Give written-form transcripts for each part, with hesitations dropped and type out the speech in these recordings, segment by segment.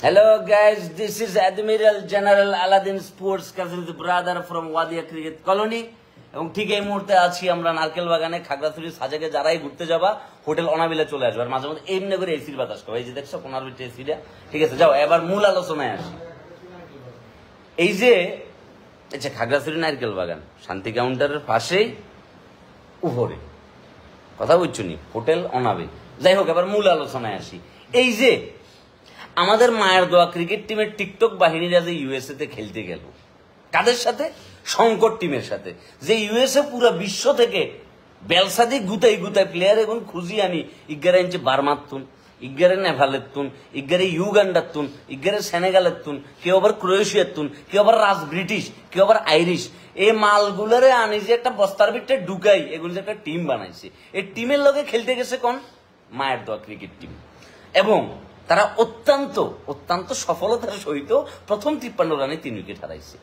Hello guys, this is Admiral General Aladdin Sports Cousin's brother from Wadia Cricket Colony এবং ঠিক এই মুহূর্তে আছি আমরা নারকেল বাগানে খাগড়াছড়ি সাজেকে যারাই ঘুরতে যাবা হোটেল অনাবিলে চলে আসবে আর মাঝে মধ্যে এমনি করে এসির বাতাস খাও এই যে দেখছো কোনার ভিতরে এসিটা ঠিক আছে যাও এবার মূল আলোচনায় আসি এই যে আচ্ছা খাগড়াছড়ি নারকেল বাগান শান্তি কাউন্টারের পাশেই উপরে কথা বুঝছো নি হোটেল অনাবিল যাই হোক এবার মূল আলোচনায় আসি এই যে আমাদের মায়ের দোয়া ক্রিকেট টিমের টিকটক বাহিনীরা যে ইউএসএ তে খেলতে গেল কাদের সাথে সংকট টিমের সাথে যে ইউএসএ পুরো বিশ্ব থেকে বেলসাদি গুতাই গুতাই প্লেয়ার এখন খুঁজি আনি ইগারে ইঞ্চে বার্মার তুন ইগারে নেপালের তুন ইগারে ইউগান্ডার তুন ইগারে সেনেগালের তুন কেউ আবার ক্রোয়েশিয়ার তুন কেউ আবার রাজ ব্রিটিশ কেউ আবার আইরিশ এই মালগুলোরে আনি যে একটা বস্তার ভিতরে ঢুকাই এগুলো যে একটা টিম বানাইছে এই টিমের লগে খেলতে গেছে কোন মায়ের দোয়া ক্রিকেট টিম এবং তারা অত্যন্ত অত্যন্ত সফলতার সহিত প্রথম 53 রানে 3 উইকেট হারাইছে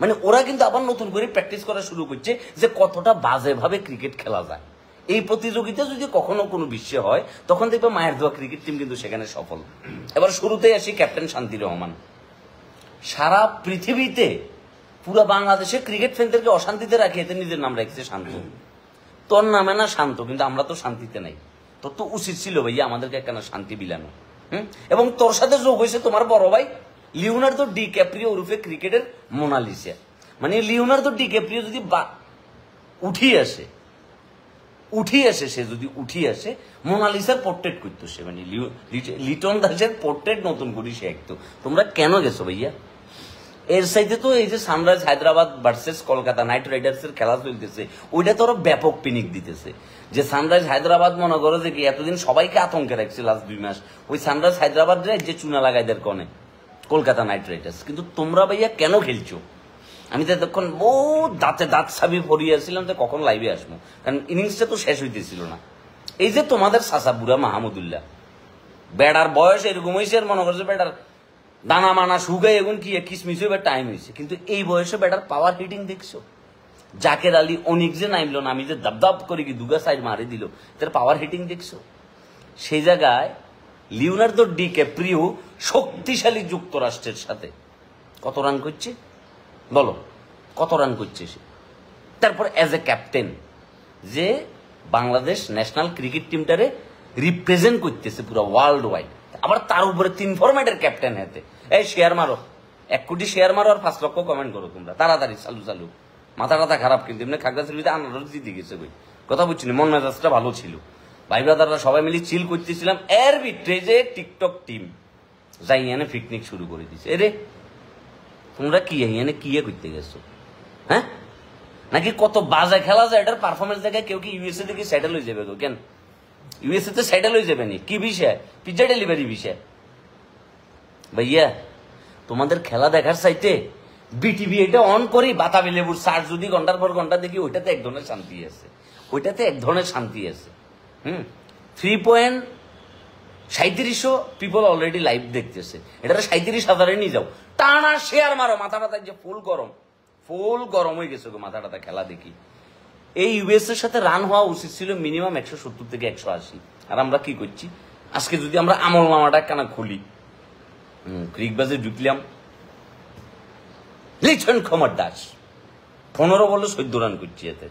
মানে ওরা কিন্তু আবার নতুন করে প্র্যাকটিস করা শুরু করছে যে কতটা বাজেভাবে ক্রিকেট খেলা যায় এই প্রতিযোগিতা যদি কখনো কোনো বিশ্বে হয় তখন দেখবে মায়ের দোয়া ক্রিকেট টিম কিন্তু সেখানে সফল এবার শুরুতেই আসি ক্যাপ্টেন শান্তি রহমান সারা পৃথিবীতে পুরো বাংলাদেশে ক্রিকেট ফ্যানদেরকে অশান্তিতে রাখে এতে নিজের নাম রাখছে শান্ত তোর নামে না শান্ত কিন্তু আমরা তো শান্তিতে নাই তোর তো উচিত ছিল ভাইয়া আমাদেরকে কেন শান্তি বিলানো এবং তোর সাথে যোগ হয়েছে তোমার বড় ভাই লিওনার্দো ডিক্যাপ্রিও ওরফে ক্রিকেটের মোনালিসা মানে লিওনার্দো ডিক্যাপ্রিও যদি উঠি আসে সে যদি উঠি আসে মোনালিসার পোর্ট্রেট করতো সে মানে লিটন দাসের পোর্ট্রেট নতুন করি সে একটু তোমরা কেন গেছো ভাইয়া এর সাইডে তো এই যে sunrise Hyderabad versus Kolkata night Riders এর খেলা চলতেছে ওইটা তো ব্যাপক পিনিক দিতেছে যে সানরাইজ হায়দ্রাবাদ মনে করো যে কি এতদিন সবাইকে আতঙ্কে রাখছে লাস্ট 2 মাস ওই সানরাইজ হায়দ্রাবাদ যে চুনা লাগাইদের কনে কলকাতা নাইট রাইডার্স কিন্তু তোমরা ভাইয়া কেন খেলছো আমি তো এতক্ষণ দাঁতে দাঁত সাবি ভরিয়েছিলাম যে কখন লাইভে আসবো কারণ ইনিংসটা তো শেষ হইতেছিল না এই যে তোমাদের সাসা বুড়া মাহমুদুল্লাহ ব্যাটার বয়স এরকম হয়েছে আর মনে করছে ব্যাটার দানা মানা শুকাই এখন কি কিসমিস হইবার টাইম হয়েছে কিন্তু এই বয়সে ব্যাটার পাওয়ার হিটিং দেখছো জাকের আলী অনিক যে নামলো না আমি যে দাবদাব করে কি দুগা সাইড মারি দিল তার পাওয়ার হিটিং দেখছো সেই জায়গায় লিওনার্দো ডিক্যাপ্রিও শক্তিশালী যুক্তরাষ্ট্রের সাথে কত রান করছে বলো কত রান করছে সে তারপর অ্যাজ এ ক্যাপ্টেন যে বাংলাদেশ ন্যাশনাল ক্রিকেট টিমটারে রিপ্রেজেন্ট করতেছে পুরো ওয়ার্ল্ড ওয়াইড আবার তার উপরে 3 ফরম্যাটের ক্যাপ্টেন হাতে এই শেয়ার মারো 1 কোটি শেয়ার মারো আর 5 লক্ষ কমেন্ট করো তোমরা তাড়াতাড়ি চালু মাথা টাথা খারাপ কিন্তু এমনি খাগড়াছড়িতে আনারস জিতে গেছে বই কথা বুঝছি মন মেজাজটা ভালো ছিল ভাই ব্রাদাররা সবাই মিলে চিল করতেছিলাম এর ভিতরে যে টিকটক টিম যাই এনে পিকনিক শুরু করে দিছে এরে তোমরা কি এনে কি করতে গেছো হ্যাঁ নাকি কত বাজে খেলা যায় এটার পারফরমেন্স দেখে কেউ কি ইউএসএ থেকে সেটেল হয়ে যাবে কেন ইউএসএ তে সেটেল হয়ে যাবে নি কি বিষয় পিজ্জা ডেলিভারি বিষয় ভাইয়া তোমাদের খেলা দেখার চাইতে বিটিভি এটা অন করি বাতাবি লেবুর চার্জ যদি ঘন্টার পর ঘন্টা দেখি ওইটাতে এক ধরনের শান্তি আছে 3.37 পিপল অলরেডি লাইভ দেখতেছে এটা 37,000 নিয়ে যাও টানা শেয়ার মারো মাথা টাথা যে ফুল গরম হয়ে গেছে মাথা টাথা খেলা দেখি এই ইউএস এর সাথে রান হওয়া উচিত ছিল মিনিমাম 170 থেকে 180 আর আমরা কি করছি আজকে যদি আমরা আমল নামাটা কেন খুলি ক্রিকবাজে ঢুকলাম লিটন কুমার দাস 15 বলে 14 রান করছি এতে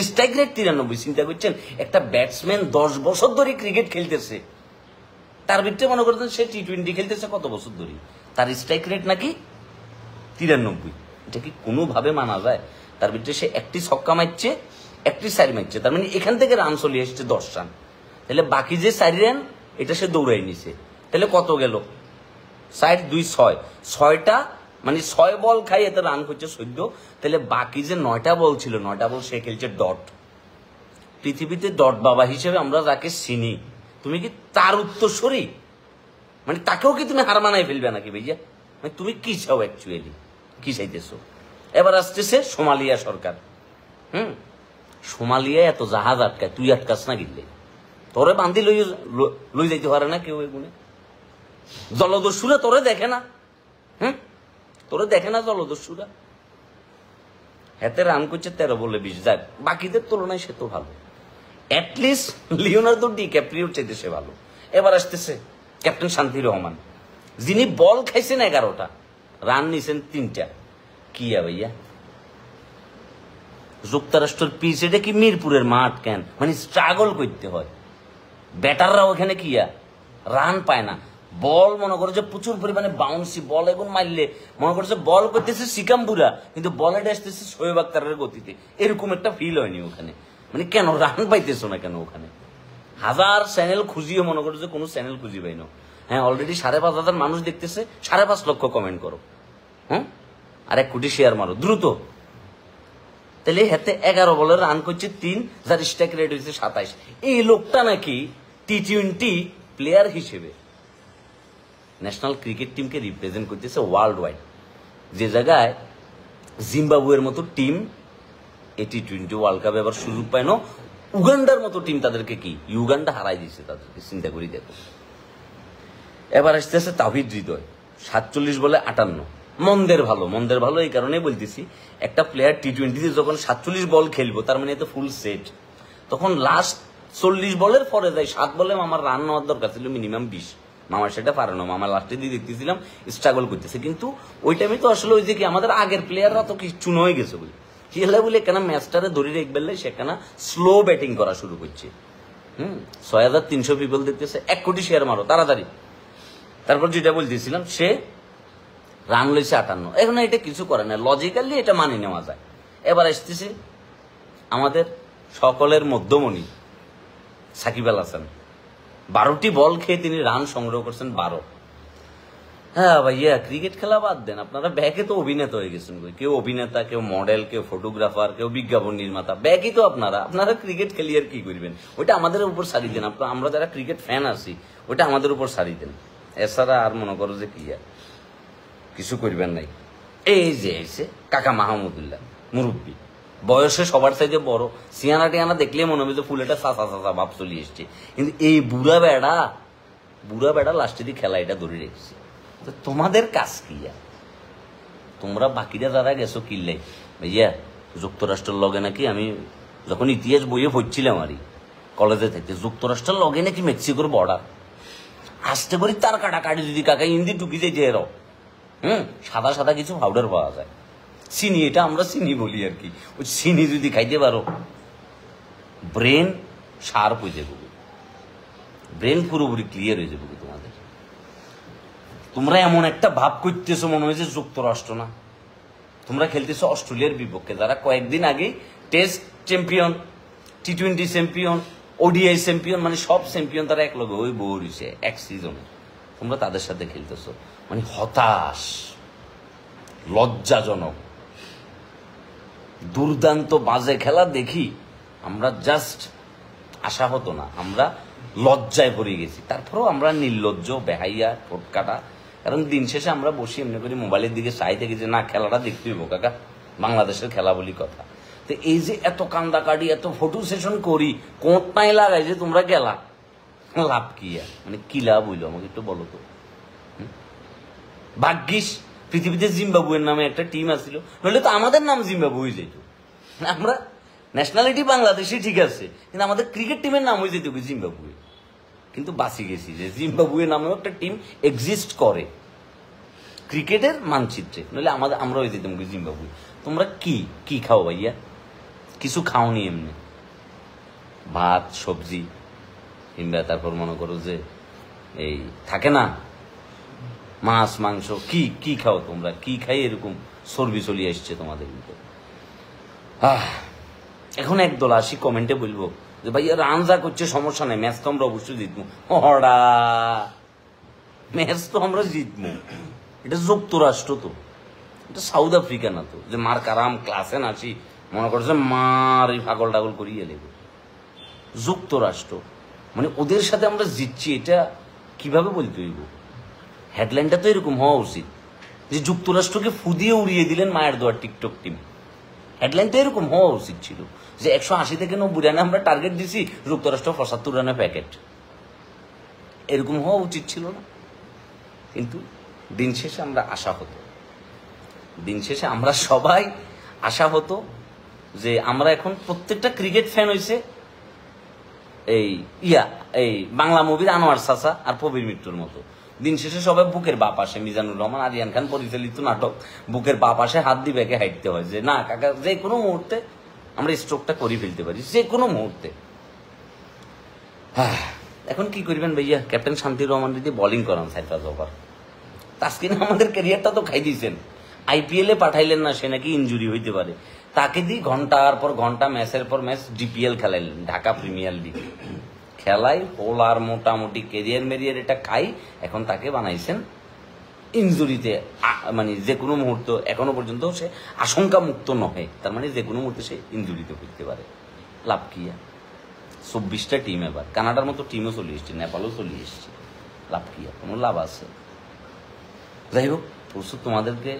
স্ট্রাইক রেট 93 চিন্তা করছেন একটা ব্যাটসম্যান 10 বছর ধরে ক্রিকেট খেলতেছে তার ভিতরে মনে করতেন সে টি20 খেলতেছে কত বছর ধরে তার স্ট্রাইক রেট নাকি 93 এটা কি কোনোভাবে মানা যায় তার ভিতরে সে একটি ছক্কা মারছে একটি চার মারছে তার মানে এখান থেকে রান চলে এসছে 10 রান তাহলে বাকি যে 4 রান এটা সে দৌড়াই নিছে তাহলে কত গেল 4 2 6টা মানে 6 বল খাই এতে রান করছে 14 তাহলে বাকি যে 9টা বল ছিল 9টা বল সে খেলছে ডট পৃথিবীতে ডট বাবা হিসেবে আমরা যাকে চিনি তুমি কি তার উত্তরসূরি মানে তাকেও কি তুমি হার মানায় ফেলবে নাকি ভাইয়া মানে তুমি কি চাও অ্যাকচুয়ালি কি চাইতেছো এবার আসতেছে সোমালিয়া সরকার সোমালিয়া এত জাহাজ আটকায় তুই আটকাস না গিলে তোরে বান্ধি লই যাইতে পারে না কেউ এগুলো জলদস্যুরা তোরে দেখে না তোরে দেখে না জলদস্যুরা হাতে রান করছে 13 বলে 20 যাক বাকিদের তুলনায় সে তো ভালো অ্যাটলিস্ট লিওনার্দো ডিক্যাপ্রিওর চাইতে সে ভালো এবার আসতেছে ক্যাপ্টেন শান্তি রহমান যিনি বল খাইছেন 11টা, রান নিছেন 3টা। কি ভাইয়া, যুক্তরাষ্ট্রের পিচ, এটা কি মিরপুরের মাঠ কেন? মানে স্ট্রাগল করতে হয়, ব্যাটাররা ওখানে কিয়া রান পায় না। বল মনে করো যে প্রচুর পরিমাণে বাউন্সি বল, এখন মারলে মনে করছে বল করতেছে সিকাম্বুরা, কিন্তু বলে আসতেছে শোয়েব আক্তারের গতিতে, এরকম একটা ফিল হয়নি ওখানে। মানে কেন রান পাইতেছো না কেন ওখানে? হাজার চ্যানেল খুঁজিও মনে করো যে কোনো চ্যানেল খুঁজি পাই না। হ্যাঁ, অলরেডি 5,500 মানুষ দেখতেছে, 5.5 লক্ষ কমেন্ট করো, হ্যাঁ, আর 1 কোটি শেয়ার মারো দ্রুত। তাহলে হাতে 11 বলে রান করছে 3, যার স্ট্রাইক রেট হয়েছে 27। এই লোকটা নাকি টি-20 প্লেয়ার হিসেবে ন্যাশনাল ক্রিকেট টিমকে রিপ্রেজেন্ট করতেছে ওয়ার্ল্ড ওয়াইড, যে জায়গায় জিম্বাবুয়ের মতো টিম এই টি-20 ওয়ার্ল্ড কাপে আবার সুযোগ পায় না। উগান্ডার মতো টিম তাদেরকে কি ইউগান্ডা হারাই দিচ্ছে তাদেরকে, চিন্তা করি দেখো। এবার আসতেছে তাওহিদ হৃদয়, 47 বলে 58। মন্দের ভালো এই কারণে বলতেছি, একটা প্লেয়ার টি-20 যখন 47 বল খেলবো, তার মানে তো ফুল সেট। তখন লাস্ট 40 বলের পরে যায় 7 বলে আমার রান নেওয়ার দরকার ছিল মিনিমাম 20। মামা সেটা পারে না, মামা লাস্টে দিয়ে দেখতেছিলাম স্ট্রাগল করতেছে। কিন্তু ওই টাইমে তো আসলে ওই যে কি আমাদের আগের প্লেয়াররা তো কিচ্ছু হয়ে গেছে বলে খেলা বলে কেন ম্যাচটারে ধরে রেখবেলে সেখানে স্লো ব্যাটিং করা শুরু করছে। 6,300 পিপল দেখতেছে, 1 কোটি শেয়ার মারো তাড়াতাড়ি। তারপর যেটা বলতেছিলাম, সে রান লইছে 58। এখন এটা কিছু করে না, লজিক্যালি এটা মানিয়ে নেওয়া যায়। এবার আসতেছে আমাদের সকলের মধ্যমণি সাকিব আল হাসান, 12টি বল খেয়ে তিনি রান সংগ্রহ করছেন 12। হ্যাঁ ভাইয়া, ক্রিকেট খেলা বাদ দেন, আপনারা ব্যাকে তো অভিনেতা হয়ে গেছেন। কেউ অভিনেতা, কেউ মডেল, কেউ ফটোগ্রাফার, কেউ বিজ্ঞাপন নির্মাতা, ব্যাকই তো আপনারা ক্রিকেট খেলি আর কি করবেন? ওইটা আমাদের উপর সারি দেন। আমরা যারা ক্রিকেট ফ্যান আছি ওইটা আমাদের উপর সারি দেন, এছাড়া আর মনে করো যে কি আর কিছু করবেন নাই। এই যে এসে কাকা মাহমুদুল্লাহ মুরব্বী, বয়সে সবার চাইতে বড়, সিয়ানা টিয়ানা দেখলে মনে হবে যে ফুলেটা চাচা চাচা ভাব চলে এসছে। কিন্তু এই বুড়া বেড়া লাস্টে দিয়ে খেলা এটা ধরে রেখেছে। তো তোমাদের কাজ কি? তোমরা বাকিরা যারা গেছো কিনলে ভাইয়া, যুক্তরাষ্ট্রের লগে নাকি, আমি যখন ইতিহাস বইয়ে পড়ছিলাম আরই কলেজে থাকতে, যুক্তরাষ্ট্রের লগে নাকি মেক্সিকোর বর্ডার। আসতে করি তার কাটাকাটি যদি কাকা হিন্দি ঢুকি যায় যে এরও সাদা সাদা কিছু পাউডার পাওয়া যায়, চিনি, এটা আমরা চিনি বলি আর কি। ওই চিনি যদি খাইতে পারো, ব্রেন শার্প হয়ে যাবে, ব্রেন পুরোপুরি ক্লিয়ার হয়ে যাবে তোমাদের। তোমরা এমন একটা ভাব করতেছো মনে হয়েছে যুক্তরাষ্ট্র না, তোমরা খেলতেছো অস্ট্রেলিয়ার বিপক্ষে, যারা কয়েকদিন আগে টেস্ট চ্যাম্পিয়ন, টি-20 চ্যাম্পিয়ন, ওডিআই চ্যাম্পিয়ন, মানে সব চ্যাম্পিয়ন তারা এক লগে ওই বউ রয়েছে এক সিজনে। তোমরা তাদের সাথে খেলতেছো, মানে হতাশ, লজ্জাজনক, দুর্দান্ত বাজে খেলা দেখি আমরা জাস্ট আশা হতো না, আমরা লজ্জায় পড়ে গেছি। তারপরেও আমরা নির্লজ্জ, বেহাইয়া, ঠোঁটকাটা। কারণ দিন শেষে আমরা বসে এমনি করে মোবাইলের দিকে চাই থেকে যে না, খেলাটা দেখতে হইব কাকা, বাংলাদেশের খেলা বলি কথা। তো এই যে এত কান্দাকাটি, এত ফটো সেশন করি, কোটটাই লাগাই যে তোমরা গেলা, লাভ কি? মানে কি লাভ হইলো আমাকে একটু বলো তো। ভাগ্যিস পৃথিবীতে জিম্বাবুয়ের নামে একটা টিম আসছিল, নইলে তো আমাদের নাম জিম্বাবু হয়ে যেত। আমরা ন্যাশনালিটি বাংলাদেশি ঠিক আছে, কিন্তু আমাদের ক্রিকেট টিমের নাম হয়ে যেত জিম্বাবুয়ে। কিন্তু বাঁচি গেছি যে জিম্বাবুয়ে নামেও একটা টিম এক্সিস্ট করে ক্রিকেটের মানচিত্রে, নইলে আমরা হয়ে যেতাম জিম্বাবুয়ে। তোমরা কি খাও ভাইয়া? কিছু খাওনি এমনি, ভাত সবজি, কিংবা তারপর মনে করো যে এই থাকে না মাছ মাংস, কি খাও তোমরা? কি খাই এরকম চর্বি চলে আসছে তোমাদের ভিতরে? এখন একদল আসি কমেন্টে বলবো যে ভাইয়া রান যা করছে সমস্যা নেই, ম্যাচ তো আমরা অবশ্যই জিতবো। ম্যাচ তো আমরা জিতবো, এটা যুক্তরাষ্ট্র তো, এটা সাউথ আফ্রিকা না তো যে মার কারাম ক্লাসে নাচি মনে করছে মার এই পাগল টাগল করিয়ে নেবে। যুক্তরাষ্ট্র মানে ওদের সাথে আমরা জিতছি, এটা কিভাবে বলতে হইব? হেডলাইনটা তো এরকম হওয়া উচিত যে যুক্তরাষ্ট্রকে ফুদিয়ে উড়িয়ে দিলেন মায়ের দোয়ার টিকটক টিম। হেডলাইন তো এরকম হওয়া উচিত ছিল যে 180 থেকে 90 রানে আমরা টার্গেট দিছি, যুক্তরাষ্ট্র 75 রানে প্যাকেট, এরকম হওয়া উচিত ছিল না। কিন্তু দিন শেষে আমরা আশা হতো, দিন শেষে আমরা সবাই আশা হতো যে আমরা এখন প্রত্যেকটা ক্রিকেট ফ্যান হয়েছে এই বাংলা মুভির আনোয়ার চাচা আর প্রবীর মিত্রর মতো, দিন শেষে সবাই বুকের বাপ আসে। মিজানুর রহমান, আরিয়ান খান পরিচালিত নাটক বুকের বাপ আসে, হাত দিয়ে ব্যাগে হাঁটতে হয় যে না কাকা যে কোনো মুহূর্তে আমরা স্ট্রোকটা করে ফেলতে পারি, যে কোনো মুহূর্তে। এখন কি করবেন ভাইয়া? ক্যাপ্টেন শান্তির রহমান যদি বোলিং করান 4-5 ওভার, তাসকিন আমাদের ক্যারিয়ারটা তো খাই দিয়েছেন। IPL-এ পাঠাইলেন না, সে নাকি ইনজুরি হইতে পারে, তাকে দিয়ে ঘন্টার পর ঘন্টা ম্যাচের পর ম্যাচ DPL খেলাইলেন, ঢাকা প্রিমিয়ার লিগ খেলাই হোল, আর মোটামুটি কেরিয়ার মেরিয়ার এটা খাই। এখন তাকে বানাইছেন ইনজুরিতে, মানে যে কোনো মুহূর্ত, এখনো পর্যন্ত সে আশঙ্কা মুক্ত নহে, তার মানে যে কোনো মুহূর্তে সে ইনজুরিতে পড়তে পারে। লাভ কি? 24টা টিম, এবার কানাডার মতো টিমও চলে এসছে, নেপালও চলে এসছে, লাভ কি? কোনো লাভ আছে? যাই হোক, পরশু তোমাদেরকে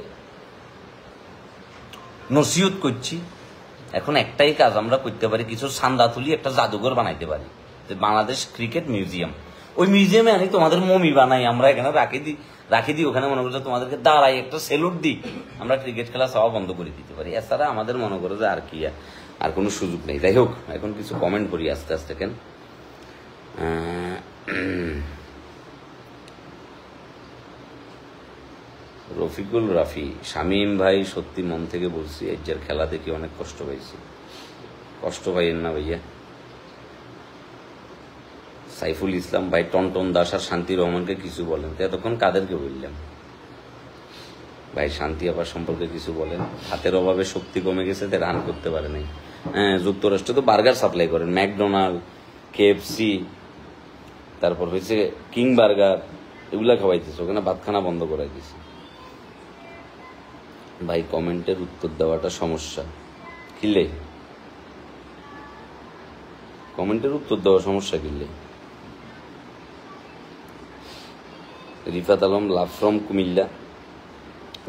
নসিহত করছি। এখন একটাই কাজ আমরা করতে পারি, কিছু চান্দা তুলি একটা জাদুঘর বানাইতে পারি, যে বাংলাদেশ ক্রিকেট মিউজিয়াম। ওই মিউজিয়ামে আনি তোমাদের মমি বানাই, আমরা এখানে রাখি দিই, ওখানে মনে করছে তোমাদেরকে দাঁড়াই একটা সেলুট দিই, আমরা ক্রিকেট খেলা সব বন্ধ করে দিতে পারি। এছাড়া আমাদের মনে করো যে আর কি, আর কোনো সুযোগ নেই। যাই হোক, এখন কিছু কমেন্ট করি আস্তে আস্তে। কেন রফিকুল রাফি, শামীম ভাই সত্যি মন থেকে বলছি, এর খেলা দেখে অনেক কষ্ট পাইছি। কষ্ট পাইয়েন না ভাইয়া। সাইফুল ইসলাম ভাই, টনটন দাস আর শান্তি রহমানকে কিছু বলেন। এতক্ষণ কাদেরকে বললাম ভাই? শান্তি আবার সম্পর্কে কিছু বলেন। হাতের অভাবে শক্তি কমে গেছে, তাই রান করতে পারে নাই। হ্যাঁ, যুক্তরাষ্ট্রে তো বার্গার সাপ্লাই করেন, ম্যাকডোনাল্ড, KFC, তারপর হয়েছে কিং বার্গার, এগুলা খাওয়াইতেছে, ওখানে ভাতখানা বন্ধ করাই দিছে। ভাই কমেন্টের উত্তর দেওয়াটা সমস্যা, কিলে কমেন্টের উত্তর দেওয়া সমস্যা কিলে। Rifat Alam, love from Comilla.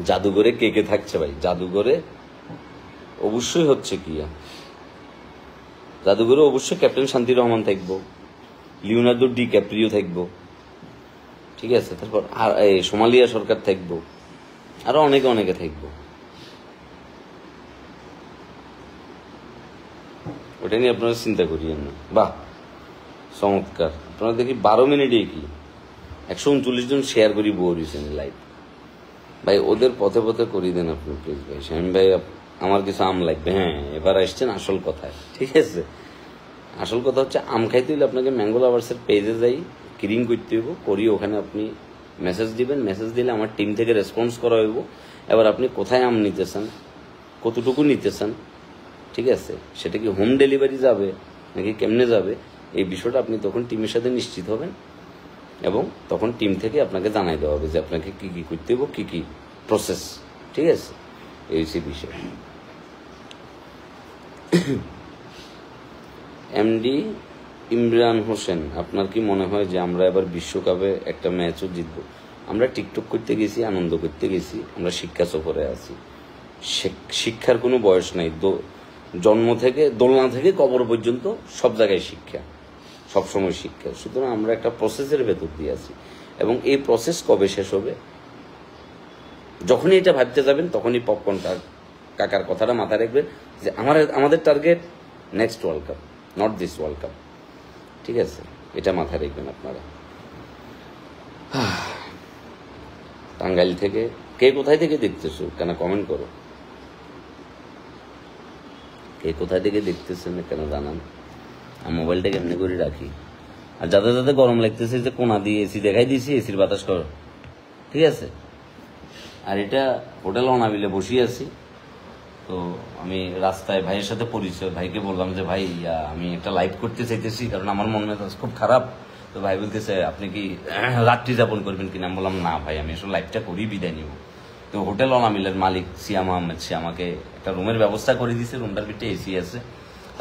জাদুঘরে কে কে থাকছে ভাই? জাদুঘরে অবশ্যই হচ্ছে কি, জাদুঘরে অবশ্যই ক্যাপ্টেন শান্তি রহমান থাকবো, লিওনার্দো ডি ক্যাপ্রিও থাকবো, ঠিক আছে, তারপর আর সোমালিয়া সরকার থাকবো, আরো অনেকে অনেকে থাকবো। ওটা নিয়ে আপনারা চিন্তা করিয়েন না। বাহ, চমৎকার। আপনারা দেখি 12 মিনিটে কি 139 জন শেয়ার করি বোর হয়েছেন লাইভ। ভাই ওদের পথে পথে করিয়ে দেন আপনি প্লিজ ভাই। শামীম ভাই, আমার কিছু আম লাগবে। হ্যাঁ, এবার আসছেন আসল কথায়, ঠিক আছে? আসল কথা হচ্ছে আম খাইতে হলে আপনাকে ম্যাঙ্গো লাভার্সের পেজে যাই, ক্রিং করতে হইব, করি ওখানে আপনি মেসেজ দিবেন, মেসেজ দিলে আমার টিম থেকে রেসপন্স করা হইব। এবার আপনি কোথায় আম নিতেছেন, কতটুকু নিতেছেন, ঠিক আছে, সেটা কি হোম ডেলিভারি যাবে নাকি কেমনে যাবে, এই বিষয়টা আপনি তখন টিমের সাথে নিশ্চিত হবেন, এবং তখন টিম থেকে আপনাকে জানাই দেওয়া হবে যে আপনাকে কি কি করতে হবে, কি কি প্রসেস, ঠিক আছে? এই হচ্ছে বিষয়। MD ইমরান হোসেন, আপনার কি মনে হয় যে আমরা এবার বিশ্বকাপে একটা ম্যাচও জিতব? আমরা টিকটক করতে গেছি, আনন্দ করতে গেছি, আমরা শিক্ষা সফরে আছি। শিক্ষার কোনো বয়স নাই, জন্ম থেকে দোলনা থেকে কবর পর্যন্ত সব জায়গায় শিক্ষা, সবসময় শিক্ষা। সুতরাং আমরা একটা প্রসেসের ভেতর দিয়ে আছি, এবং এই প্রসেস কবে শেষ হবে, যখনই এটা ভাবতে যাবেন তখনই পপকর্ন কাকার কথাটা মাথায় রাখবেন যে আমাদের target next world cup, not this world cup, ঠিক আছে? এটা মাথায় রাখবেন আপনারা। টাঙ্গাইল থেকে কে কোথায় থেকে দেখতেছো, কেন কমেন্ট করো, কে কোথায় থেকে দেখতেছেন কেন জানান। আমি মোবাইলটাকে এমনি করে রাখি, আর যাতে যাতে গরম লাগতেছে যে কোনা দিয়ে এসি দেখাই দিয়েছি, এসির বাতাস করো, ঠিক আছে? আর এটা হোটেল অনাবিলে বসিয়ে আছি, তো আমি রাস্তায় ভাইয়ের সাথে পরিচয়, ভাইকে বললাম যে ভাই আমি একটা লাইভ করতে চাইতেছি, কারণ আমার মন মেজাজ খুব খারাপ। তো ভাই বলতেছে আপনি কি রাত্রি যাপন করবেন কিনা? আমি বললাম না ভাই, আমি আসলে লাইভটা করেই বিদায় নিব। তো হোটেল অনামিলের মালিক সিয়াম আহমেদ, সে আমাকে একটা রুমের ব্যবস্থা করে দিয়েছে, রুমটার ভিতরে এসি আছে।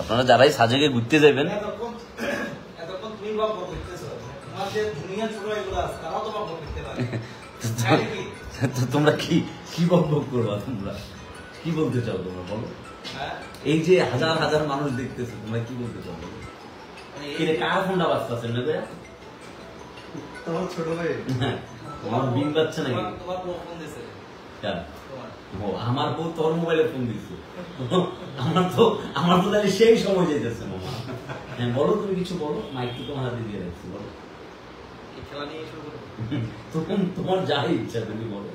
আপনারা যারাই সাজেকে ঘুরতে যাবেন, তো তোমরা কি কি বকবক করবা, তোমরা কি বলতে চাও, তোমরা বলো। এই যে হাজার হাজার মানুষ দেখতেছে, তোমরা কি বলতে চাও বলো। কার ফোনটা বাজতেছে না ভাইয়া? তোমার ছোট ভাই। তোমার বিল বাজছে নাকি? আমার বউ তোর মোবাইলে ফোন দিচ্ছে, আমার তো তাহলে সেই সময় যেতেছে মামা। হ্যাঁ বলো, তুমি কিছু বলো, মাইক তো তোমার হাতে দিয়ে রাখছি, বলো। খেলা নিয়ে শুরু করবো। তোমার যা ইচ্ছা তুমি বলো।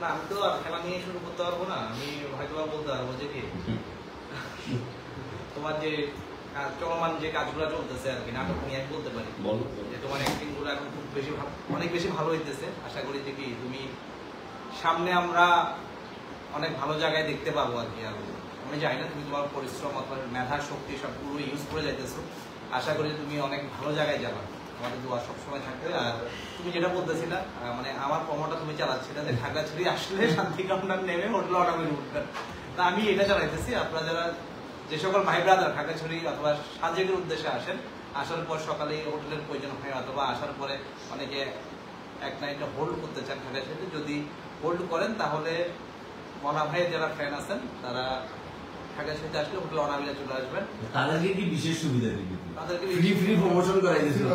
না আমি তো আর খেলা নিয়ে শুরু করতে পারবো না, আমি হয়তো বলতে পারবো যে কি তোমার যে চলমান যে কাজগুলো চলতেছে আর কি, নাটক নিয়ে আমি বলতে পারি যে তোমার অ্যাক্টিং গুলো এখন খুব বেশি অনেক বেশি ভালো হইতেছে। আশা করি যে কি তুমি সামনে আমরা অনেক ভালো জায়গায় দেখতে পাবো আর কি। আর আমি জানি না তুমি তোমার পরিশ্রম অথবা মেধা শক্তি সবগুলো ইউজ করে যাইতেছো, আশা করি তুমি অনেক ভালো জায়গায় যাবা, আমাদের দোয়া সবসময় থাকবে। আর তুমি যেটা বলতেছিলা মানে আমার প্রমোটা তুমি চালাচ্ছিলে যে খাগড়াছড়ি আসলে শান্তিকামনার নেমে হোটেল অর্ডার উঠবেন, তা আমি এটা চালাইতেছি। আপনারা যারা যে সকল ভাই ব্রাদার খাগড়াছড়ি অথবা সাজেকের উদ্দেশ্যে আসেন, আসার পর সকালে হোটেলের প্রয়োজন হয় অথবা আসার পরে অনেকে এক নাইটে হোল্ড করতে চান খাগড়াছড়িতে, যদি হোল্ড করেন তাহলে মনা ভাইয়ের যারা ফ্যান আছেন তারা খাগড়াছড়িতে আসলে হোটেল অনাবিলা চলে আসবেন। তাদেরকে কি বিশেষ সুবিধা দিবে? তাদেরকে ফ্রি প্রমোশন করাই দিছিল।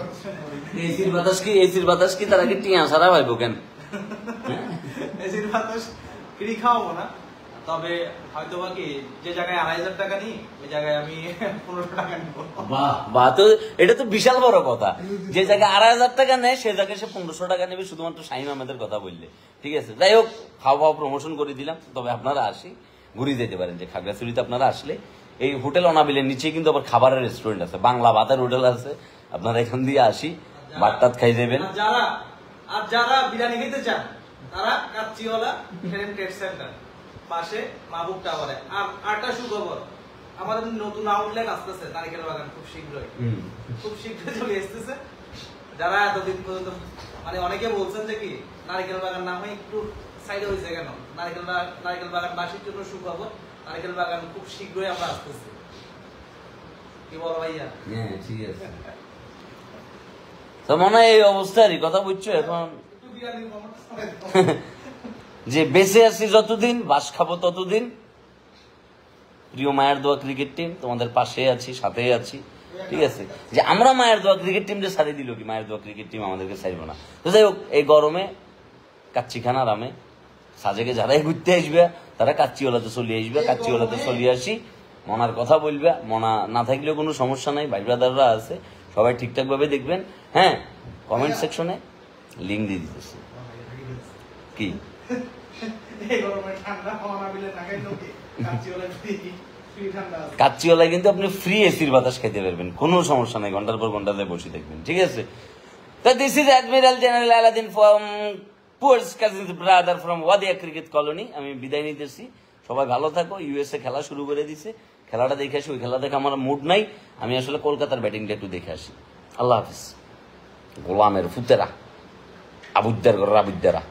এসির বাতাস কি তারা কি টিয়া ছাড়া পাইবো কেন? এসির বাতাস ফ্রি খাওয়াবো না, তবে হয়তো বা কি যে জায়গায় 2,500 টাকা নিই ওই জায়গায় আমি 1500 টাকা নিবো। বাহ, তো এটা তো বিশাল বড় কথা। যে জায়গায় 2,500 টাকা নেয় সে জায়গায় সে 1500 টাকা নেবে, শুধুমাত্র শাহিন আহমেদের কথা বললে। ঠিক আছে, যাই হোক, খাওয়া প্রমোশন করে দিলাম। তবে আপনারা আসি ঘুরে যেতে পারেন যে খাগড়াছড়িতে আপনারা আসলে এই হোটেল অনাবিলের নিচে কিন্তু আবার খাবারের রেস্টুরেন্ট আছে, বাংলা ভাতের হোটেল আছে। আপনারা এখান দিয়ে আসি ভাত টাত খাই যাবেন। আর যারা বিরিয়ানি খেতে চান তারা কাচ্চিওয়ালা ট্রেড সেন্টার পাশে মাহবুব টাওয়ারে। আর আরেকটা সুখবর, আমাদের নতুন আউটলেট আসতেছে নারিকেল বাগান, খুব শীঘ্রই চলে আসতেছে। যারা এতদিন পর্যন্ত মানে অনেকে বলছেন যে কি নারিকেল বাগান নাম হয় একটু সাইডে হয়েছে কেন, নারিকেল বাগান বাসীর জন্য সুখবর, নারিকেল বাগান খুব শীঘ্রই আমরা আসতেছি। কি বলো ভাইয়া? হ্যাঁ ঠিক আছে। তো মনে হয় এই অবস্থারই কথা বুঝছো এখন, যে বেঁচে আছি যতদিন, বাস খাবো ততদিন। প্রিয় মায়ের দোয়া ক্রিকেট টিম, তোমাদের পাশে আছি, সাথে আছি। ঠিক আছে, যে আমরা মায়ের দোয়া ক্রিকেট টিম যে ছাড়িয়ে দিল কি, মায়ের দোয়া ক্রিকেট টিম আমাদেরকে ছাড়বো না। তো যাই হোক, এই গরমে কাচ্চিখানা আরামে সাজেকে যারাই ঘুরতে আসবে তারা কাচ্চিওয়ালাতে চলে আসবে, কাচ্চিওয়ালাতে চলে আসি। মনার কথা বলবে, মনা না থাকলেও কোনো সমস্যা নাই, ভাই ব্রাদাররা আছে, সবাই ঠিকঠাক ভাবে দেখবেন। হ্যাঁ, কমেন্ট সেকশনে লিঙ্ক দিয়ে দিতেছি। কি কাচ্চিওয়ালায় কিন্তু আপনি ফ্রি এসির বাতাস খেতে পারবেন, কোনো সমস্যা নাই, ঘন্টার পর ঘন্টা বসে দেখবেন। ঠিক আছে, তো this is admiral general Aladeen from পুয়ার্স cousins brother from Wadiya cricket colony. আমি বিদায় নিতেছি, সবাই ভালো থাকো। ইউএসএ খেলা শুরু করে দিছে, খেলাটা দেখে আসি। ওই খেলা দেখে আমার মুড নাই, আমি আসলে কলকাতার ব্যাটিংটা একটু দেখে আসি। আল্লাহ হাফিজ। গোলামের ফুতেরা, আবুদ্দার আবুদ্দারা।